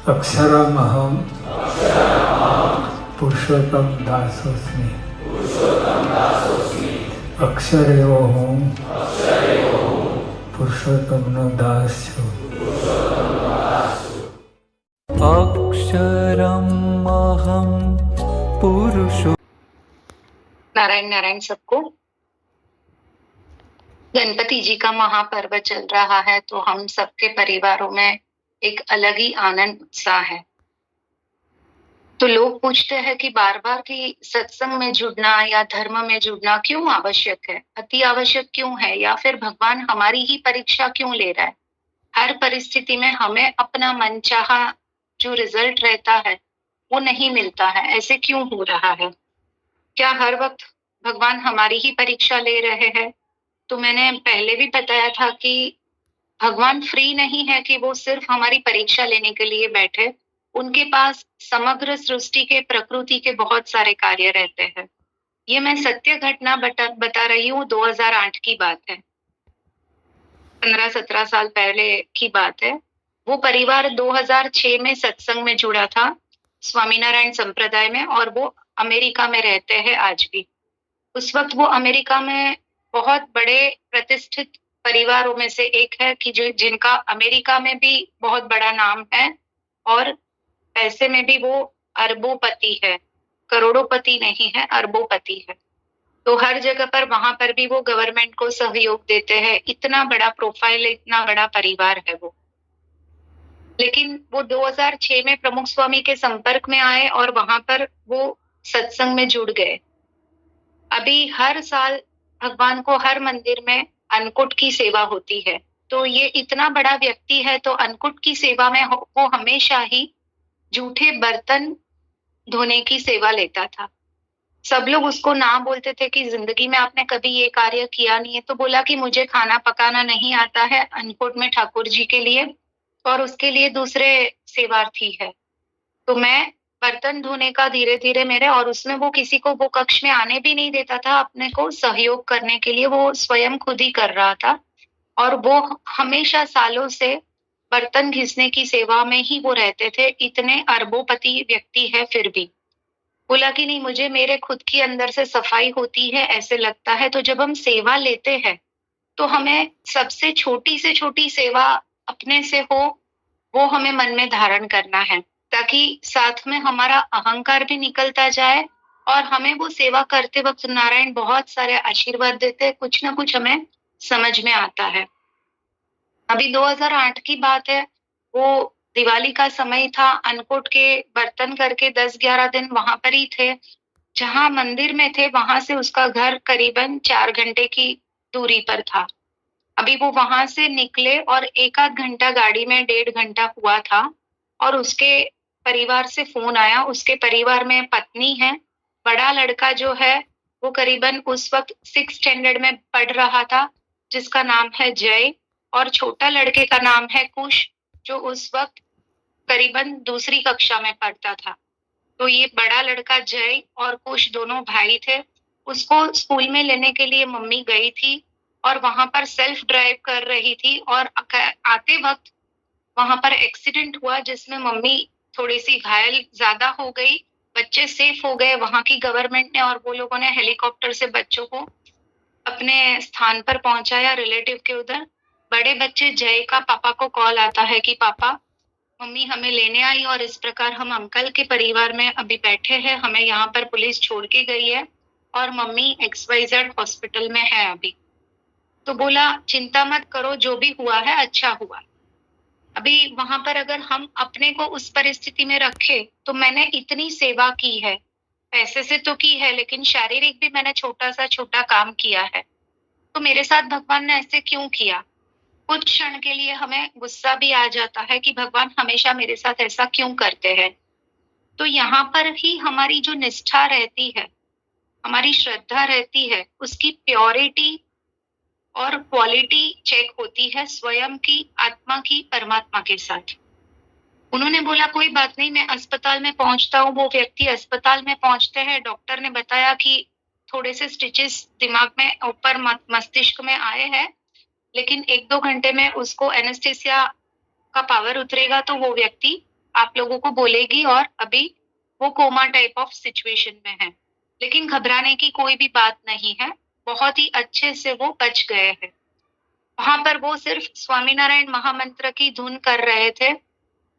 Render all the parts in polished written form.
अक्षरमहं पुरुषोत्तम दासोस्मि। अक्षर एवो हूँ पुरुषोत्तमનો દાસ છું। अक्षरम अहम पुरुषो। नारायण नारायण सबको। गणपति जी का महापर्व चल रहा है तो हम सबके परिवारों में एक अलग ही आनंद उत्साह है। तो लोग पूछते हैं कि बार बार कि सत्संग में जुड़ना या धर्म में जुड़ना क्यों आवश्यक है, अति आवश्यक क्यों है, या फिर भगवान हमारी ही परीक्षा क्यों ले रहा है। हर परिस्थिति में हमें अपना मनचाहा जो रिजल्ट रहता है वो नहीं मिलता है, ऐसे क्यों हो रहा है? क्या हर वक्त भगवान हमारी ही परीक्षा ले रहे हैं? तो मैंने पहले भी बताया था कि भगवान फ्री नहीं है कि वो सिर्फ हमारी परीक्षा लेने के लिए बैठे। उनके पास समग्र सृष्टि के, प्रकृति के बहुत सारे कार्य रहते हैं। ये मैं सत्य घटना बता रही हूँ। 2008 की बात है, 15-17 साल पहले की बात है। वो परिवार 2006 में सत्संग में जुड़ा था, स्वामीनारायण संप्रदाय में, और वो अमेरिका में रहते हैं आज भी। उस वक्त वो अमेरिका में बहुत बड़े प्रतिष्ठित परिवारों में से एक है कि जिनका अमेरिका में भी बहुत बड़ा नाम है और पैसे में भी वो अरबोपति है। करोड़ोपति नहीं है, अरबोपति है। तो हर जगह पर वहां पर भी वो गवर्नमेंट को सहयोग देते हैं। इतना बड़ा प्रोफाइल, इतना बड़ा परिवार है वो। लेकिन वो 2006 में प्रमुख स्वामी के संपर्क में आए और वहां पर वो सत्संग में जुड़ गए। अभी हर साल भगवान को हर मंदिर में अन्नकूट की सेवा होती है। तो ये इतना बड़ा व्यक्ति है तो अन्नकूट की सेवा में वो हमेशा ही जूठे बर्तन धोने की सेवा लेता था। सब लोग उसको ना बोलते थे कि जिंदगी में आपने कभी ये कार्य किया नहीं है। तो बोला कि मुझे खाना पकाना नहीं आता है अन्नकूट में ठाकुर जी के लिए, और उसके लिए दूसरे सेवार्थी है। तो मैं बर्तन धोने का धीरे धीरे मेरे, और उसमें वो किसी को वो कक्ष में आने भी नहीं देता था अपने को सहयोग करने के लिए। वो स्वयं खुद ही कर रहा था और वो हमेशा सालों से बर्तन घिसने की सेवा में ही वो रहते थे। इतने अरबोपति व्यक्ति है फिर भी बोला कि नहीं, मुझे मेरे खुद की अंदर से सफाई होती है, ऐसे लगता है। तो जब हम सेवा लेते हैं तो हमें सबसे छोटी से छोटी सेवा अपने से हो वो हमें मन में धारण करना है, ताकि साथ में हमारा अहंकार भी निकलता जाए और हमें वो सेवा करते वक्त नारायण बहुत सारे आशीर्वाद देते, कुछ ना कुछ हमें समझ में आता है। अभी 2008 की बात है, वो दिवाली का समय था। अन्नकूट के बर्तन करके 10-11 दिन वहां पर ही थे। जहां मंदिर में थे वहां से उसका घर करीबन 4 घंटे की दूरी पर था। अभी वो वहां से निकले और 1 आध घंटा गाड़ी में, 1.5 घंटा हुआ था, और उसके परिवार से फोन आया। उसके परिवार में पत्नी है, बड़ा लड़का जो है वो करीबन उस वक्त 6th स्टैंडर्ड में पढ़ रहा था, जिसका नाम है जय, और छोटा लड़के का नाम है कुश, जो उस वक्त करीबन 2री कक्षा में पढ़ता था। तो ये बड़ा लड़का जय और कुश दोनों भाई थे। उसको स्कूल में लेने के लिए मम्मी गई थी और वहां पर सेल्फ ड्राइव कर रही थी, और आते वक्त वहां पर एक्सीडेंट हुआ जिसमें मम्मी थोड़ी सी घायल ज्यादा हो गई। बच्चे सेफ हो गए वहां की गवर्नमेंट ने, और वो लोगों ने हेलीकॉप्टर से बच्चों को अपने स्थान पर पहुंचाया, रिलेटिव के उधर। बड़े बच्चे जय का पापा को कॉल आता है कि पापा, मम्मी हमें लेने आई और इस प्रकार हम अंकल के परिवार में अभी बैठे हैं, हमें यहाँ पर पुलिस छोड़ के गई है और मम्मी XYZ हॉस्पिटल में है अभी। तो बोला चिंता मत करो, जो भी हुआ है अच्छा हुआ। अभी वहां पर अगर हम अपने को उस परिस्थिति में रखे तो मैंने इतनी सेवा की है, पैसे से तो की है, लेकिन शारीरिक भी मैंने छोटा काम किया है। तो मेरे साथ भगवान ने ऐसे क्यों किया? कुछ क्षण के लिए हमें गुस्सा भी आ जाता है कि भगवान हमेशा मेरे साथ ऐसा क्यों करते हैं। तो यहाँ पर ही हमारी जो निष्ठा रहती है, हमारी श्रद्धा रहती है, उसकी प्योरिटी और क्वालिटी चेक होती है स्वयं की, आत्मा की, परमात्मा के साथ। उन्होंने बोला कोई बात नहीं, मैं अस्पताल में पहुंचता हूँ। वो व्यक्ति अस्पताल में पहुंचते हैं। डॉक्टर ने बताया कि थोड़े से स्टिचेस दिमाग में ऊपर मस्तिष्क में आए हैं, लेकिन 1-2 घंटे में उसको एनेस्थीसिया का पावर उतरेगा तो वो व्यक्ति आप लोगों को बोलेगी और अभी वो कोमा टाइप ऑफ सिचुएशन में है। लेकिन घबराने की कोई भी बात नहीं है, बहुत ही अच्छे से वो बच गए हैं। वहां पर वो सिर्फ स्वामीनारायण महामंत्र की धुन कर रहे थे।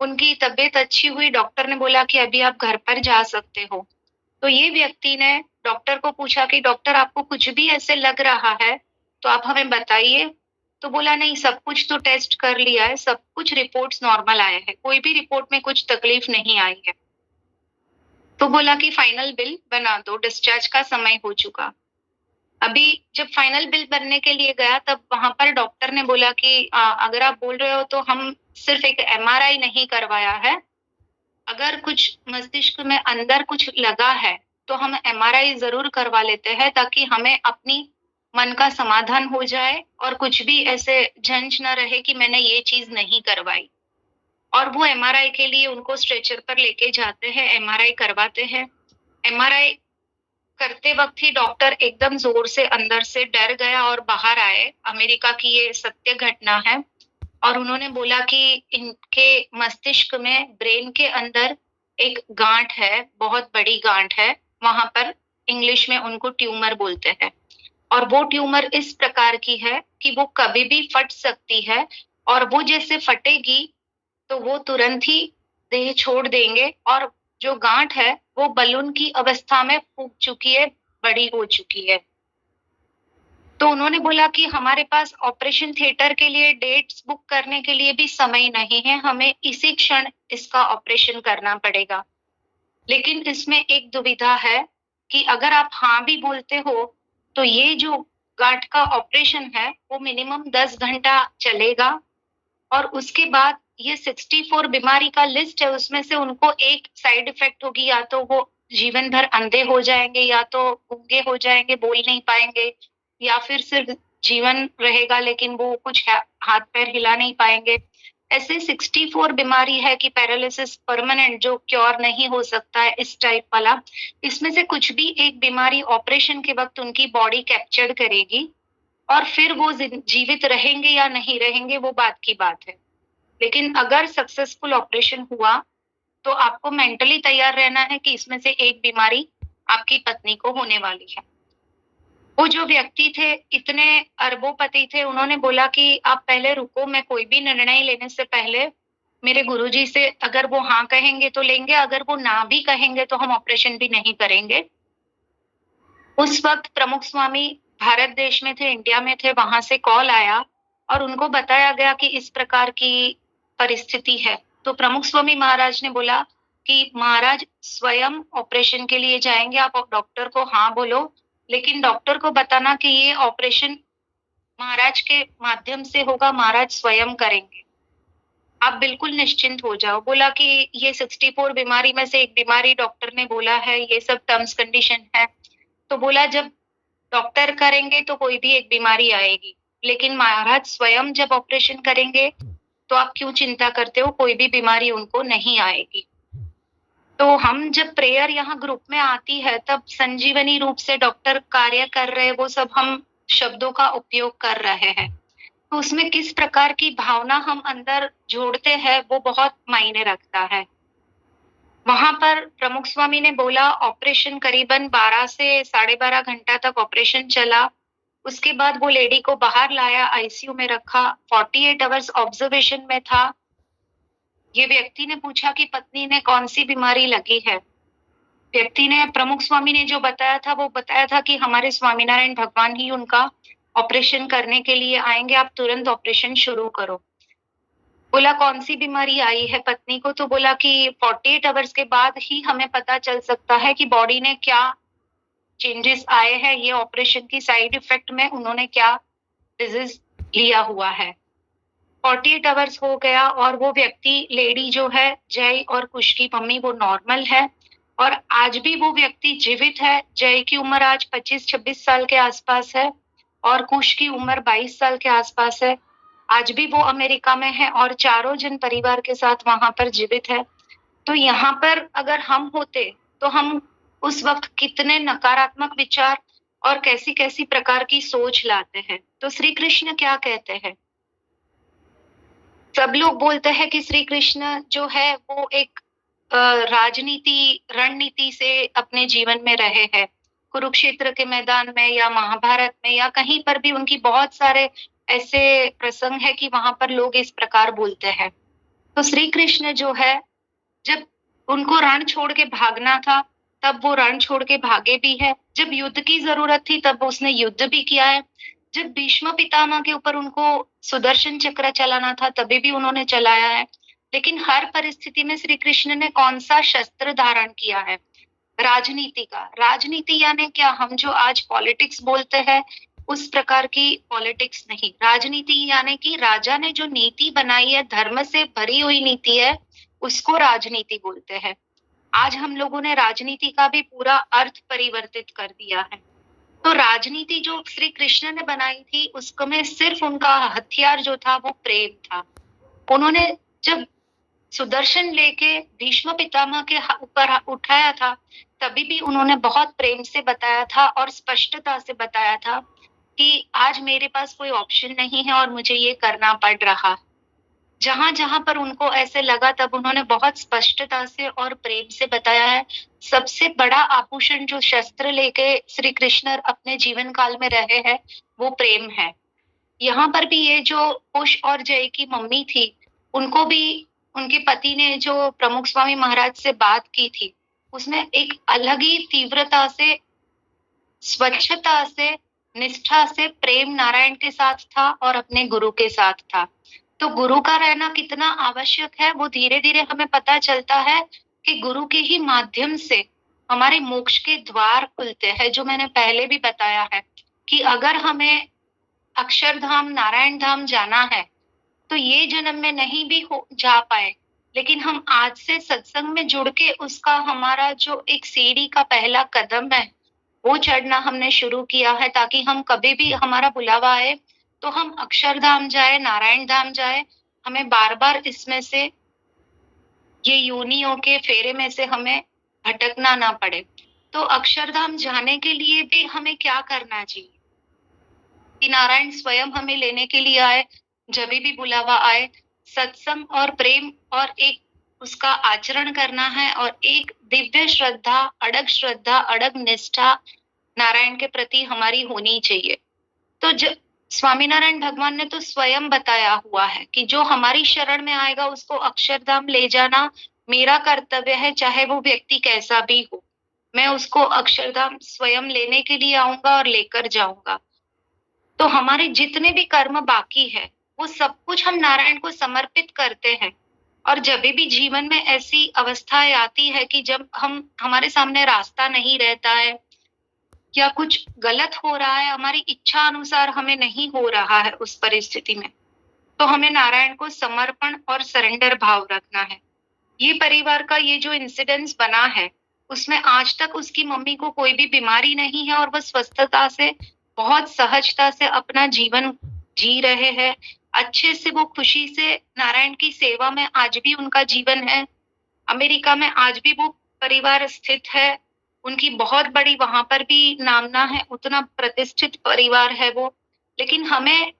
उनकी तबीयत अच्छी हुई, डॉक्टर ने बोला कि अभी आप घर पर जा सकते हो। तो ये व्यक्ति ने डॉक्टर को पूछा कि डॉक्टर आपको कुछ भी ऐसे लग रहा है तो आप हमें बताइए। तो बोला नहीं, सब कुछ तो टेस्ट कर लिया है, सब कुछ रिपोर्ट्स नॉर्मल आए हैं, कोई भी रिपोर्ट में कुछ तकलीफ नहीं आई है। तो बोला कि फाइनल बिल बना दो, डिस्चार्ज का समय हो चुका। अभी जब फाइनल बिल बनने के लिए गया तब वहां पर डॉक्टर ने बोला कि अगर आप बोल रहे हो तो हम सिर्फ एक एमआरआई नहीं करवाया है, अगर कुछ मस्तिष्क में अंदर कुछ लगा है तो हम एमआरआई जरूर करवा लेते हैं, ताकि हमें अपनी मन का समाधान हो जाए और कुछ भी ऐसे झंझ न रहे कि मैंने ये चीज नहीं करवाई। और वो एमआरआई के लिए उनको स्ट्रेचर पर लेके जाते हैं, एमआरआई करवाते हैं। एमआरआई करते वक्त ही डॉक्टर एकदम जोर से अंदर से डर गया और बाहर आए। अमेरिका की ये सत्य घटना है। और उन्होंने बोला कि इनके मस्तिष्क में, ब्रेन के अंदर एक गांठ है, बहुत बड़ी गांठ है। वहां पर इंग्लिश में उनको ट्यूमर बोलते हैं। और वो ट्यूमर इस प्रकार की है कि वो कभी भी फट सकती है, और वो जैसे फटेगी तो वो तुरंत ही देह छोड़ देंगे। और जो गांठ है वो बलून की अवस्था में फूक चुकी है, बड़ी हो चुकी है। तो उन्होंने बोला कि हमारे पास ऑपरेशन थिएटर के लिए डेट्स बुक करने के लिए भी समय नहीं है, हमें इसी क्षण इसका ऑपरेशन करना पड़ेगा। लेकिन इसमें एक दुविधा है कि अगर आप हाँ भी बोलते हो तो ये जो गांठ का ऑपरेशन है वो मिनिमम 10 घंटा चलेगा। और उसके बाद ये 64 बीमारी का लिस्ट है, उसमें से उनको एक साइड इफेक्ट होगी, या तो वो जीवन भर अंधे हो जाएंगे, या तो गूंगे हो जाएंगे, बोल नहीं पाएंगे, या फिर सिर्फ जीवन रहेगा लेकिन वो कुछ हाथ पैर हिला नहीं पाएंगे। ऐसे 64 बीमारी है कि पैरालिसिस परमानेंट जो क्योर नहीं हो सकता है, इस टाइप वाला। इसमें से कुछ भी एक बीमारी ऑपरेशन के वक्त उनकी बॉडी कैप्चर करेगी, और फिर वो जीवित रहेंगे या नहीं रहेंगे वो बात की बात है। लेकिन अगर सक्सेसफुल ऑपरेशन हुआ तो आपको मेंटली तैयार रहना है कि इसमें से एक बीमारी आपकी पत्नी को होने वाली है। वो जो व्यक्ति थे, इतने अरबोपति थे, उन्होंने बोला कि आप पहले रुको, मैं कोई भी निर्णय लेने से पहले मेरे गुरुजी से, अगर वो हाँ कहेंगे तो लेंगे, अगर वो ना भी कहेंगे तो हम ऑपरेशन भी नहीं करेंगे। उस वक्त प्रमुख स्वामी भारत देश में थे, इंडिया में थे। वहां से कॉल आया और उनको बताया गया कि इस प्रकार की परिस्थिति है। तो प्रमुख स्वामी महाराज ने बोला कि महाराज स्वयं ऑपरेशन के लिए जाएंगे, आप डॉक्टर को हाँ बोलो, लेकिन डॉक्टर को बताना कि ये ऑपरेशन महाराज के माध्यम से होगा, महाराज स्वयं करेंगे, आप बिल्कुल निश्चिंत हो जाओ। बोला कि ये 64 बीमारी में से एक बीमारी डॉक्टर ने बोला है, ये सब टर्म्स कंडीशन है। तो बोला जब डॉक्टर करेंगे तो कोई भी एक बीमारी आएगी, लेकिन महाराज स्वयं जब ऑपरेशन करेंगे तो आप क्यों चिंता करते हो, कोई भी बीमारी उनको नहीं आएगी। तो हम जब प्रेयर यहाँ ग्रुप में आती है तब संजीवनी रूप से डॉक्टर कार्य कर रहे, वो सब हम शब्दों का उपयोग कर रहे हैं। तो उसमें किस प्रकार की भावना हम अंदर जोड़ते हैं वो बहुत मायने रखता है। वहां पर प्रमुख स्वामी ने बोला ऑपरेशन करीबन 12 से 12.5 घंटा तक ऑपरेशन चला। उसके बाद वो लेडी को बाहर लाया, आईसीयू में रखा, 48 आवर्स ऑब्जर्वेशन में था। ये व्यक्ति ने पूछा कि पत्नी ने कौन सी बीमारी लगी है। व्यक्ति ने, प्रमुख स्वामी ने जो बताया था वो बताया था कि हमारे स्वामीनारायण भगवान ही उनका ऑपरेशन करने के लिए आएंगे, आप तुरंत ऑपरेशन शुरू करो। बोला कौन सी बीमारी आई है पत्नी को, तो बोला कि 48 आवर्स के बाद ही हमें पता चल सकता है कि बॉडी ने क्या चेंजेस आए हैं, ये ऑपरेशन की साइड इफेक्ट में उन्होंने क्या डिजीज लिया हुआ है। 48 आवर्स हो गया और वो व्यक्ति, लेडी जो है जय और कुश की मम्मी, वो नॉर्मल है और आज भी वो व्यक्ति जीवित है। जय की उम्र आज 25-26 साल के आसपास है और कुश की उम्र 22 साल के आसपास है। आज भी वो अमेरिका में है और चारों जन परिवार के साथ वहां पर जीवित है। तो यहाँ पर अगर हम होते तो हम उस वक्त कितने नकारात्मक विचार और कैसी कैसी प्रकार की सोच लाते हैं। तो श्री कृष्ण क्या कहते हैं, सब लोग बोलते हैं कि श्री कृष्ण जो है वो एक रणनीति से अपने जीवन में रहे हैं। कुरुक्षेत्र के मैदान में या महाभारत में या कहीं पर भी उनकी बहुत सारे ऐसे प्रसंग है कि वहां पर लोग इस प्रकार बोलते हैं। तो श्री कृष्ण जो है, जब उनको रण छोड़ के भागना था तब वो रण छोड़ के भागे भी है, जब युद्ध की जरूरत थी तब उसने युद्ध भी किया है, जब भीष्म पितामह के ऊपर उनको सुदर्शन चक्र चलाना था तभी भी उन्होंने चलाया है। लेकिन हर परिस्थिति में श्री कृष्ण ने कौन सा शस्त्र धारण किया है? राजनीति का। राजनीति यानी क्या? हम जो आज पॉलिटिक्स बोलते हैं उस प्रकार की पॉलिटिक्स नहीं। राजनीति यानी कि राजा ने जो नीति बनाई है, धर्म से भरी हुई नीति है, उसको राजनीति बोलते हैं। आज हम लोगों ने राजनीति का भी पूरा अर्थ परिवर्तित कर दिया है। तो राजनीति जो श्री कृष्ण ने बनाई थी उसमें सिर्फ उनका हथियार जो था वो प्रेम था। उन्होंने जब सुदर्शन लेके भीष्म पितामह के ऊपर उठाया था तभी भी उन्होंने बहुत प्रेम से बताया था और स्पष्टता से बताया था कि आज मेरे पास कोई ऑप्शन नहीं है और मुझे ये करना पड़ रहा। जहां जहां पर उनको ऐसे लगा तब उन्होंने बहुत स्पष्टता से और प्रेम से बताया है। सबसे बड़ा आभूषण जो शस्त्र लेके श्री कृष्ण अपने जीवन काल में रहे हैं वो प्रेम है। यहाँ पर भी ये जो कुश और जय की मम्मी थी, उनको भी उनके पति ने जो प्रमुख स्वामी महाराज से बात की थी उसमें एक अलग ही तीव्रता से, स्वच्छता से, निष्ठा से प्रेम नारायण के साथ था और अपने गुरु के साथ था। तो गुरु का रहना कितना आवश्यक है वो धीरे धीरे हमें पता चलता है कि गुरु के ही माध्यम से हमारे मोक्ष के द्वार खुलते हैं। जो मैंने पहले भी बताया है कि अगर हमें अक्षरधाम नारायण धाम जाना है तो ये जन्म में नहीं भी हो जा पाए, लेकिन हम आज से सत्संग में जुड़ के उसका हमारा जो एक सीढ़ी का पहला कदम है वो चढ़ना हमने शुरू किया है, ताकि हम कभी भी हमारा बुलावा आए तो हम अक्षरधाम जाए, नारायण धाम जाए। हमें बार बार इसमें से, ये योनियों के फेरे में से हमें भटकना ना पड़े। तो अक्षरधाम जाने के लिए भी हमें क्या करना चाहिए कि नारायण स्वयं हमें लेने के लिए आए, जब भी बुलावा आए, सत्संग और प्रेम और एक उसका आचरण करना है और एक दिव्य श्रद्धा, अड़ग निष्ठा नारायण के प्रति हमारी होनी चाहिए। तो स्वामीनारायण भगवान ने तो स्वयं बताया हुआ है कि जो हमारी शरण में आएगा उसको अक्षरधाम ले जाना मेरा कर्तव्य है, चाहे वो व्यक्ति कैसा भी हो। मैं उसको अक्षरधाम स्वयं लेने के लिए आऊंगा और लेकर जाऊंगा। तो हमारे जितने भी कर्म बाकी है वो सब कुछ हम नारायण को समर्पित करते हैं। और जब भी जीवन में ऐसी अवस्थाएं आती है कि जब हमारे सामने रास्ता नहीं रहता है या कुछ गलत हो रहा है, हमारी इच्छा अनुसार हमें नहीं हो रहा है, उस परिस्थिति में तो हमें नारायण को समर्पण और सरेंडर भाव रखना है। ये परिवार का ये जो इंसिडेंस बना है उसमें आज तक उसकी मम्मी को कोई भी बीमारी नहीं है और वह स्वस्थता से, बहुत सहजता से अपना जीवन जी रहे हैं। अच्छे से वो खुशी से नारायण की सेवा में आज भी उनका जीवन है। अमेरिका में आज भी वो परिवार स्थित है। उनकी बहुत बड़ी वहां पर भी नामना है, उतना प्रतिष्ठित परिवार है वो। लेकिन हमें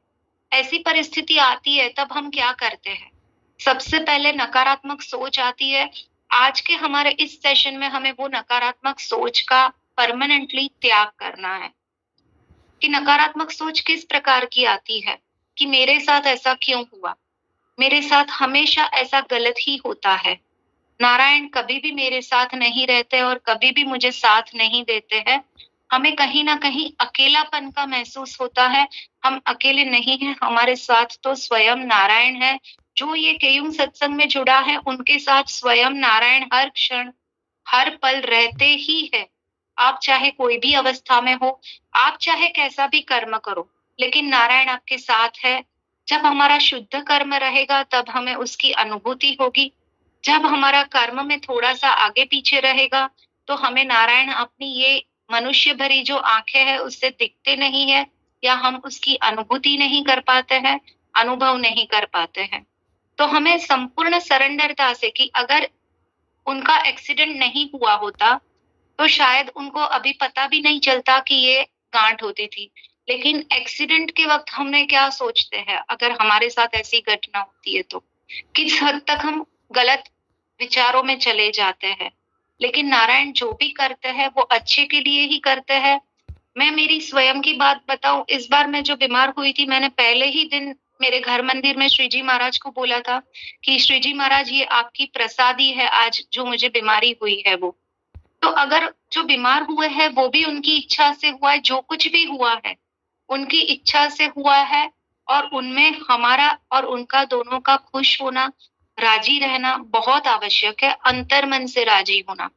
ऐसी परिस्थिति आती है तब हम क्या करते हैं? सबसे पहले नकारात्मक सोच आती है। आज के हमारे इस सेशन में हमें वो नकारात्मक सोच का परमानेंटली त्याग करना है कि नकारात्मक सोच किस प्रकार की आती है कि मेरे साथ ऐसा क्यों हुआ, मेरे साथ हमेशा ऐसा गलत ही होता है, नारायण कभी भी मेरे साथ नहीं रहते और कभी भी मुझे साथ नहीं देते हैं। हमें कहीं ना कहीं अकेलापन का महसूस होता है। हम अकेले नहीं हैं, हमारे साथ तो स्वयं नारायण है। जो ये केयुंग सत्संग में जुड़ा है उनके साथ स्वयं नारायण हर क्षण हर पल रहते ही है। आप चाहे कोई भी अवस्था में हो, आप चाहे कैसा भी कर्म करो, लेकिन नारायण आपके साथ है। जब हमारा शुद्ध कर्म रहेगा तब हमें उसकी अनुभूति होगी। जब हमारा कर्म में थोड़ा सा आगे पीछे रहेगा तो हमें नारायण अपनी ये मनुष्य भरी जो आंखें हैं उससे दिखते नहीं है, या हम उसकी अनुभूति नहीं कर पाते हैं, अनुभव नहीं कर पाते हैं। तो हमें संपूर्ण सरेंडरता से कि अगर उनका एक्सीडेंट नहीं हुआ होता तो शायद उनको अभी पता भी नहीं चलता कि ये गांठ होती थी। लेकिन एक्सीडेंट के वक्त हमें क्या सोचते हैं, अगर हमारे साथ ऐसी घटना होती है तो किस हद तक हम गलत विचारों में चले जाते हैं। लेकिन नारायण जो भी करते हैं वो अच्छे के लिए ही करते हैं। मैं मेरी स्वयं की बात बताऊं, इस बार मैं जो बीमार हुई थी, मैंने पहले ही दिन मेरे घर मंदिर में श्री जी महाराज को बोला था कि श्री जी महाराज ये आपकी प्रसादी है, आज जो मुझे बीमारी हुई है वो। तो अगर जो बीमार हुए हैं वो भी उनकी इच्छा से हुआ है, जो कुछ भी हुआ है उनकी इच्छा से हुआ है, और उनमें हमारा और उनका दोनों का खुश होना, राजी रहना बहुत आवश्यक है, अंतर्मन से राजी होना।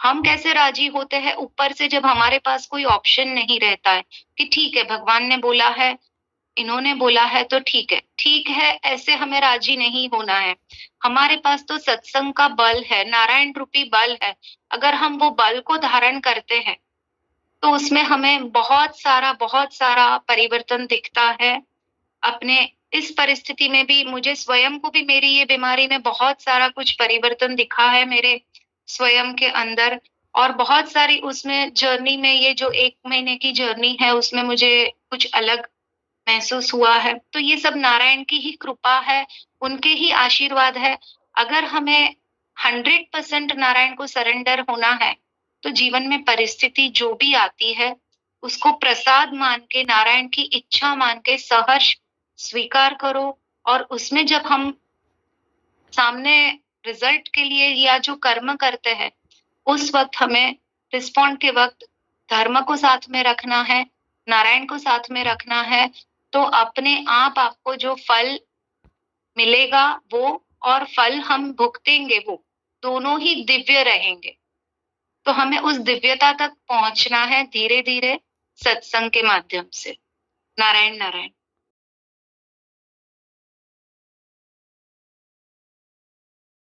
हम कैसे राजी होते हैं ऊपर से, जब हमारे पास कोई ऑप्शन नहीं रहता है कि ठीक है भगवान ने बोला है, इन्होंने बोला है तो ठीक है, ऐसे हमें राजी नहीं होना है। हमारे पास तो सत्संग का बल है, नारायण रूपी बल है। अगर हम वो बल को धारण करते हैं तो उसमें हमें बहुत सारा परिवर्तन दिखता है। अपने इस परिस्थिति में भी मुझे स्वयं को भी मेरी ये बीमारी में बहुत सारा कुछ परिवर्तन दिखा है मेरे स्वयं के अंदर, और बहुत सारी उसमें जर्नी में, ये जो 1 महीने की जर्नी है उसमें मुझे कुछ अलग महसूस हुआ है। तो ये सब नारायण की ही कृपा है, उनके ही आशीर्वाद है। अगर हमें 100% नारायण को सरेंडर होना है, तो जीवन में परिस्थिति जो भी आती है, उसको प्रसाद मान के, नारायण की इच्छा मान के सहर्ष स्वीकार करो। और उसमें जब हम सामने रिजल्ट के लिए या जो कर्म करते हैं, उस वक्त हमें रिस्पॉन्ड के वक्त धर्म को साथ में रखना है, नारायण को साथ में रखना है। तो अपने आप आपको जो फल मिलेगा वो, और फल हम भुगतेंगे वो, दोनों ही दिव्य रहेंगे। तो हमें उस दिव्यता तक पहुंचना है धीरे धीरे, सत्संग के माध्यम से। नारायण नारायण।